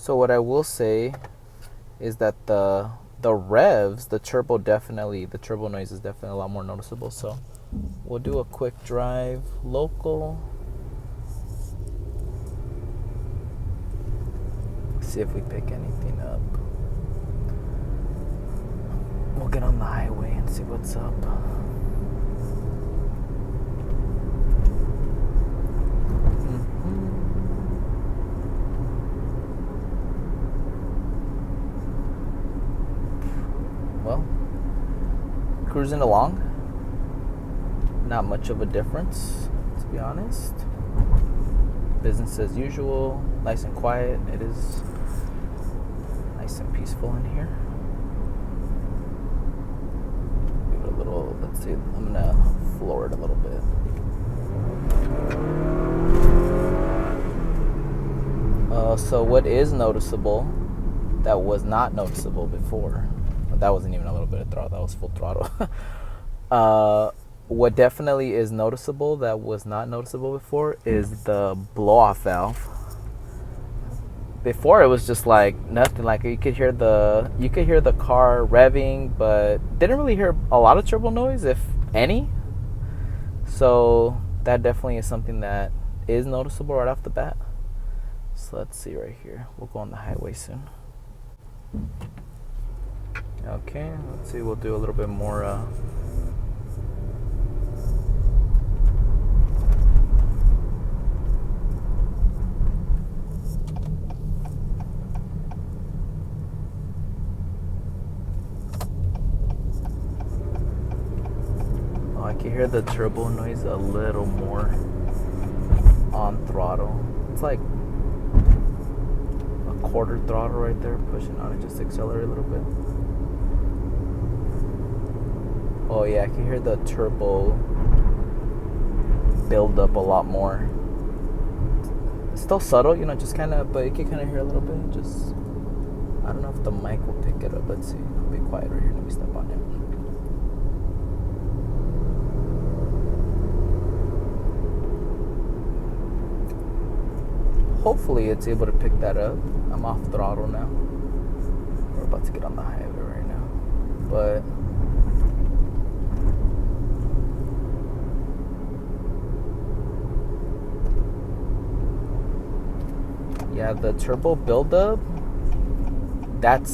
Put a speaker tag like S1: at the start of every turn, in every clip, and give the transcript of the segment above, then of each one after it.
S1: So what I will say is that the revs, the turbo noise is definitely a lot more noticeable. So we'll do a quick drive local. See if we pick anything up. We'll get on the highway and see what's up. Well, cruising along. Not much of a difference, to be honest. Business as usual, nice and quiet. It is nice and peaceful in here. Give it a little, let's see, I'm gonna floor it a little bit. So what is noticeable that was not noticeable before, that wasn't even a little bit of throttle, that was full throttle. What definitely is noticeable that was not noticeable before is the blow-off valve. Before it was just like nothing, like you could hear the car revving, but didn't really hear a lot of turbo noise, if any. So that definitely is something that is noticeable right off the bat. So let's see right here. We'll go on the highway soon. Okay, let's see, we'll do a little bit more I can hear the turbo noise a little more on throttle. It's like a quarter throttle right there, pushing on it, just accelerate a little bit. Oh yeah, I can hear the turbo build up a lot more. It's still subtle, just kind of, but you can kind of hear a little bit. Just, I don't know if the mic will pick it up. Let's see. I'll be quiet right here. Let me step on it. Hopefully it's able to pick that up. I'm off throttle now. We're about to get on the highway right now. But yeah, the turbo buildup, that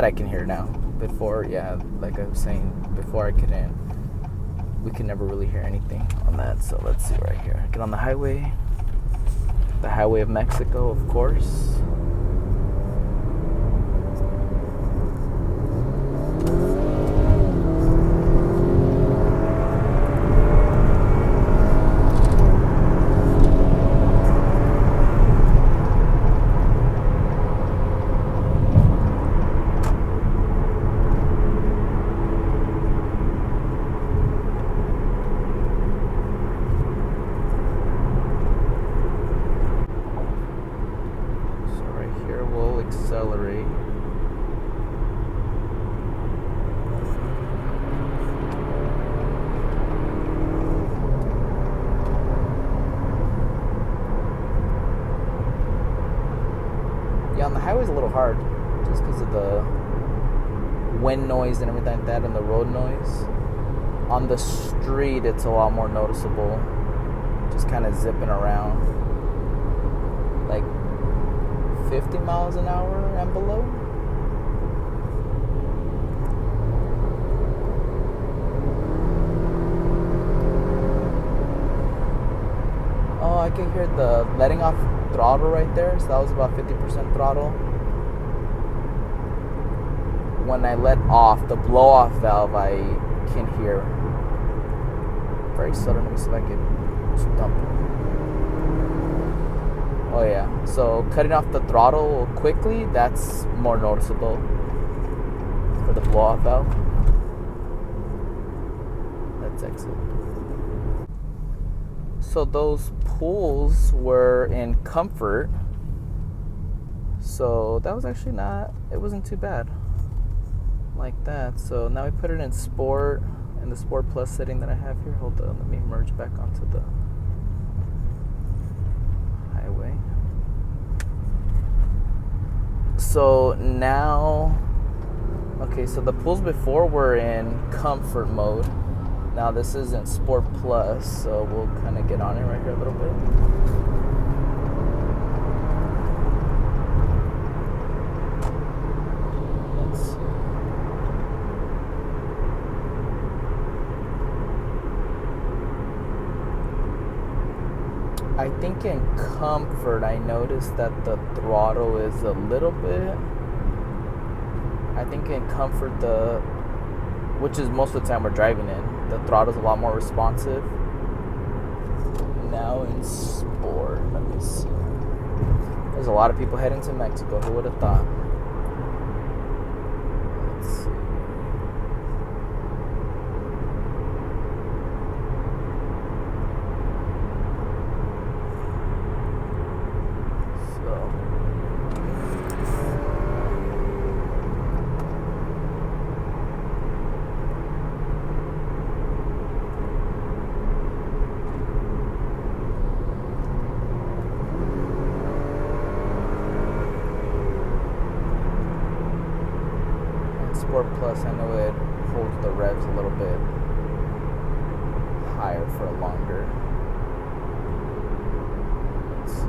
S1: I can hear now. Before, yeah, like I was saying, before we could never really hear anything on that. So let's see right here. Get on the highway. The highway of Mexico, of course. Accelerate. Yeah, on the highway's a little hard just because of the wind noise and everything like that and the road noise. On the street, it's a lot more noticeable, just kind of zipping around like 50 miles an hour and below. Oh, I can hear the letting off throttle right there. So that was about 50% throttle. When I let off the blow-off valve, I can hear very subtle. Let me see if I can dump it. Oh yeah, so cutting off the throttle quickly, that's more noticeable for the blow-off valve. Let's exit. So those pulls were in comfort, so that was actually it wasn't too bad like that. So now we put it in sport, in the sport plus setting that I have here. Hold on, let me merge back onto the highway. So now, okay, so the pools before were in comfort mode. Now this is in Sport Plus, so we'll kind of get on it right here a little bit. Let's see. I think in comfort, I noticed that the throttle is a little bit. I think in comfort, which is most of the time we're driving in, the throttle's a lot more responsive. Now in sport, let me see. There's a lot of people heading to Mexico. Who would have thought? Let's see. Sport Plus, I know it holds the revs a little bit higher for longer. Let's see.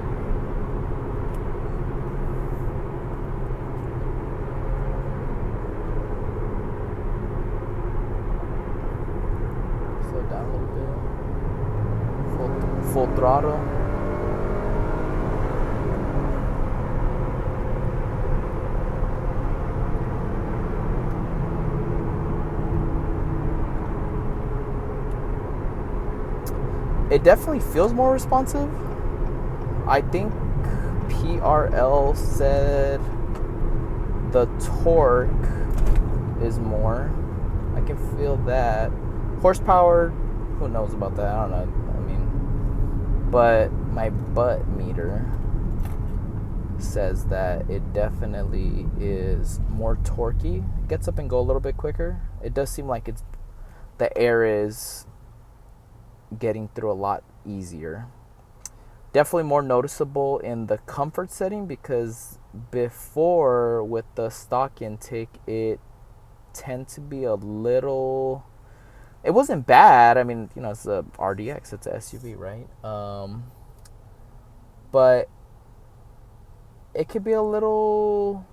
S1: Slow down a little bit. Full throttle. It definitely feels more responsive. I think PRL said the torque is more. I can feel that. Horsepower, who knows about that? I don't know. I mean, but my butt meter says that it definitely is more torquey. It gets up and go a little bit quicker. It does seem like the air is getting through a lot easier. Definitely more noticeable in the comfort setting, because before with the stock intake it tend to be a little, it wasn't bad. I mean, you know, it's a RDX, it's a SUV, right? But it could be a little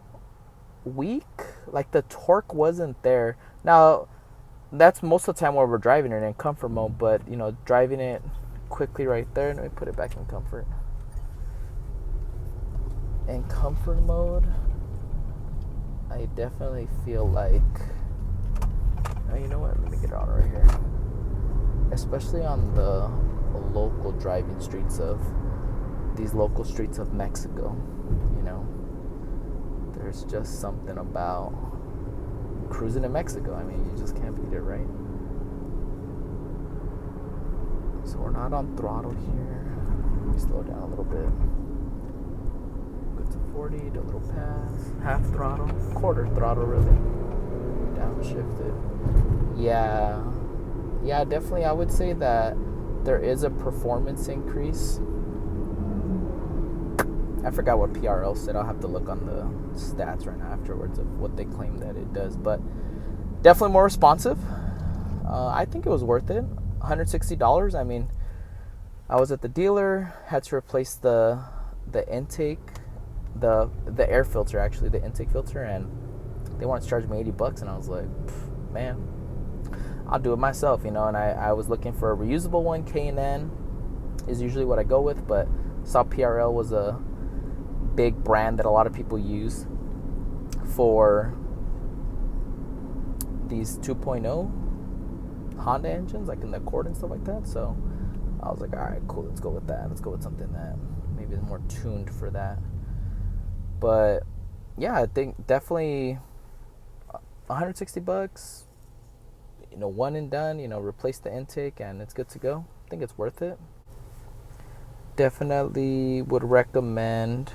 S1: weak, like the torque wasn't there. Now that's most of the time where we're driving it in comfort mode, but you know, driving it quickly right there. Let me put it back in comfort. In comfort mode, I definitely feel like, oh, you know what? Let me get it on right here. Especially on the local driving streets of these local streets of Mexico, you know, there's just something about cruising in Mexico. I mean, you just can't beat it, right? So we're not on throttle here. Let me slow down a little bit. Go to 40, do a little pass. Half throttle, quarter throttle really. Downshifted. Yeah, definitely I would say that there is a performance increase. I forgot what PRL said. I'll have to look on the stats right now afterwards of what they claim that it does, but definitely more responsive. I think it was worth it. $160. I mean, I was at the dealer, had to replace the intake, the air filter, actually, the intake filter, and they wanted to charge me $80, and I was like, man, I'll do it myself, you know. And I was looking for a reusable one. K&N is usually what I go with, but saw PRL was a big brand that a lot of people use for these 2.0 Honda engines, like in the Accord and stuff like that. So I was like, all right, cool, let's go with that. Let's go with something that maybe is more tuned for that. But yeah, I think definitely $160, you know, one and done, you know, replace the intake and it's good to go. I think it's worth it. Definitely would recommend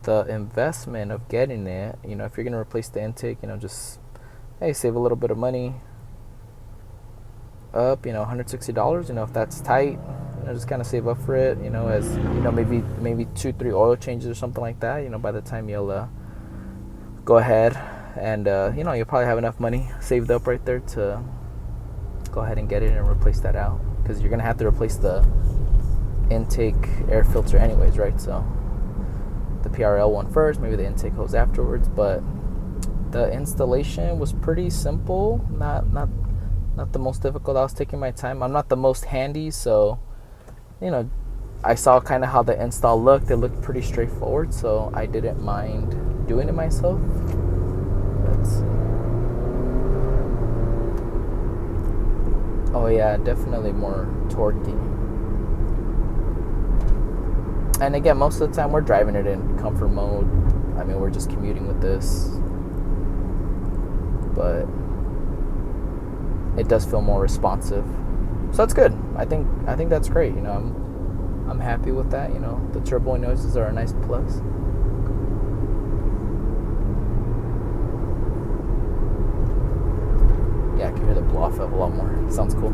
S1: the investment of getting it. You know, if you're going to replace the intake, you know, just, hey, save a little bit of money up, you know, $160, you know, if that's tight, you know, just kind of save up for it, you know, as, you know, maybe 2-3 oil changes or something like that, you know, by the time you'll go ahead and you'll probably have enough money saved up right there to go ahead and get it and replace that out, because you're gonna have to replace the intake air filter anyways, right? So the PRL one first, maybe the intake hose afterwards. But the installation was pretty simple, not the most difficult. I was taking my time. I'm not the most handy, so I saw kind of how the install looked. It looked pretty straightforward, so I didn't mind doing it myself. Let's see. Oh yeah, definitely more torquey. And again, most of the time we're driving it in comfort mode. I mean, we're just commuting with this, but it does feel more responsive, so that's good. I think that's great. I'm happy with that. The turbo noises are a nice plus. Yeah, I can hear the blow off of a lot more. It sounds cool.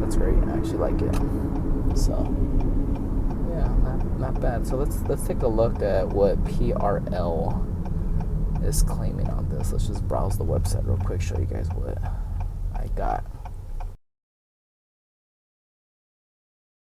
S1: That's great. I actually like it. So yeah, not bad. So let's take a look at what PRL is claiming on this. Let's just browse the website real quick, show you guys what I got.